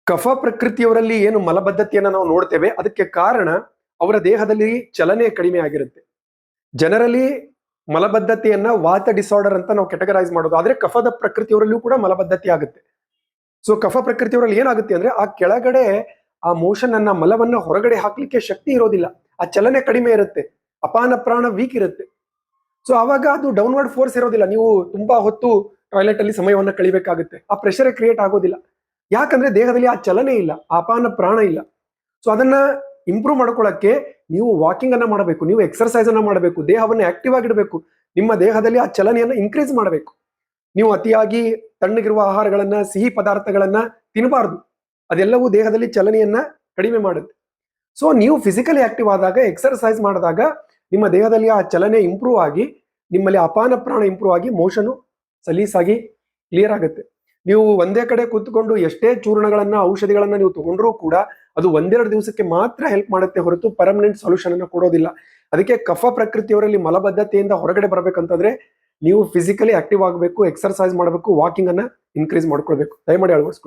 ಕಫ ಪ್ರಕೃತಿಯವರಲ್ಲಿ ಏನು ಮಲಬದ್ಧತೆಯನ್ನ ನಾವು ನೋಡ್ತೇವೆ ಅದಕ್ಕೆ ಕಾರಣ ಅವರ ದೇಹದಲ್ಲಿ ಚಲನೆ ಕಡಿಮೆ ಆಗಿರುತ್ತೆ. ಜನರಲಿ ಮಲಬದ್ಧತೆಯನ್ನ ವಾತ ಡಿಸಾರ್ಡರ್ ಅಂತ ನಾವು ಕೆಟಗರೈಸ್ ಮಾಡೋದು. ಆದ್ರೆ ಕಫದ ಪ್ರಕೃತಿಯವರಲ್ಲೂ ಕೂಡ ಮಲಬದ್ಧತೆ ಆಗುತ್ತೆ. ಸೊ ಕಫ ಪ್ರಕೃತಿಯವರಲ್ಲಿ ಏನಾಗುತ್ತೆ ಅಂದ್ರೆ ಆ ಕೆಳಗಡೆ ಆ ಮೋಷನ್ ಅನ್ನ ಮಲವನ್ನ ಹೊರಗಡೆ ಹಾಕ್ಲಿಕ್ಕೆ ಶಕ್ತಿ ಇರೋದಿಲ್ಲ. ಆ ಚಲನೆ ಕಡಿಮೆ ಇರುತ್ತೆ, ಅಪಾನ ಪ್ರಾಣ ವೀಕ್ ಇರುತ್ತೆ. ಸೊ ಆವಾಗ ಅದು ಡೌನ್ವರ್ಡ್ ಫೋರ್ಸ್ ಇರೋದಿಲ್ಲ. ನೀವು ತುಂಬಾ ಹೊತ್ತು ಟಾಯ್ಲೆಟ್ ಅಲ್ಲಿ ಸಮಯವನ್ನ ಕಳಿಬೇಕಾಗುತ್ತೆ. ಆ ಪ್ರೆಷರ್ ಕ್ರಿಯೇಟ್ ಆಗೋದಿಲ್ಲ. ಯಾಕಂದ್ರೆ ದೇಹದಲ್ಲಿ ಆ ಚಲನೆ ಇಲ್ಲ, ಆ ಅಪಾನ ಪ್ರಾಣ ಇಲ್ಲ. ಸೊ ಅದನ್ನ ಇಂಪ್ರೂವ್ ಮಾಡ್ಕೊಳ್ಳಕ್ಕೆ ನೀವು ವಾಕಿಂಗ್ ಅನ್ನ ಮಾಡಬೇಕು, ನೀವು ಎಕ್ಸರ್ಸೈಸ್ ಅನ್ನ ಮಾಡಬೇಕು, ದೇಹವನ್ನು ಆಕ್ಟಿವ್ ಆಗಿಡಬೇಕು. ನಿಮ್ಮ ದೇಹದಲ್ಲಿ ಆ ಚಲನೆಯನ್ನ ಇನ್ಕ್ರೀಸ್ ಮಾಡಬೇಕು. ನೀವು ಅತಿಯಾಗಿ ತಣ್ಣಗಿರುವ ಆಹಾರಗಳನ್ನ, ಸಿಹಿ ಪದಾರ್ಥಗಳನ್ನ ತಿನ್ನಬಾರ್ದು. ಅದೆಲ್ಲವೂ ದೇಹದಲ್ಲಿ ಚಲನೆಯನ್ನ ಕಡಿಮೆ ಮಾಡುತ್ತೆ. ಸೊ ನೀವು ಫಿಸಿಕಲಿ ಆಕ್ಟಿವ್ ಆದಾಗ, ಎಕ್ಸರ್ಸೈಸ್ ಮಾಡಿದಾಗ ನಿಮ್ಮ ದೇಹದಲ್ಲಿ ಆ ಚಲನೆ ಇಂಪ್ರೂವ್ ಆಗಿ ನಿಮ್ಮಲ್ಲಿ ಅಪಾನ ಪ್ರಾಣ ಇಂಪ್ರೂವ್ ಆಗಿ ಮೋಷನು ಸಲೀಸಾಗಿ ಕ್ಲಿಯರ್ ಆಗುತ್ತೆ. ನೀವು ಒಂದೇ ಕಡೆ ಕೂತ್ಕೊಂಡು ಎಷ್ಟೇ ಚೂರ್ಣಗಳನ್ನ, ಔಷಧಿಗಳನ್ನ ನೀವು ತಗೊಂಡ್ರೂ ಕೂಡ ಅದು ಒಂದೆರಡು ದಿವಸಕ್ಕೆ ಮಾತ್ರ ಹೆಲ್ಪ್ ಮಾಡುತ್ತೆ ಹೊರತು ಪರ್ಮನೆಂಟ್ ಸೊಲ್ಯೂಷನ್ ಅನ್ನು ಕೊಡೋದಿಲ್ಲ. ಅದಕ್ಕೆ ಕಫ ಪ್ರಕೃತಿಯವರಲ್ಲಿ ಮಲಬದ್ಧತೆಯಿಂದ ಹೊರಗಡೆ ಬರ್ಬೇಕಂತಂದ್ರೆ ನೀವು ಫಿಸಿಕಲಿ ಆಕ್ಟಿವ್ ಆಗಬೇಕು, ಎಕ್ಸರ್ಸೈಸ್ ಮಾಡಬೇಕು, ವಾಕಿಂಗ್ ಅನ್ನ ಇನ್ಕ್ರೀಸ್ ಮಾಡ್ಕೊಳ್ಬೇಕು. ದಯಮಾಡಿ ಅಳವಡಿಸ್ಕೊಳ್ಳಿ.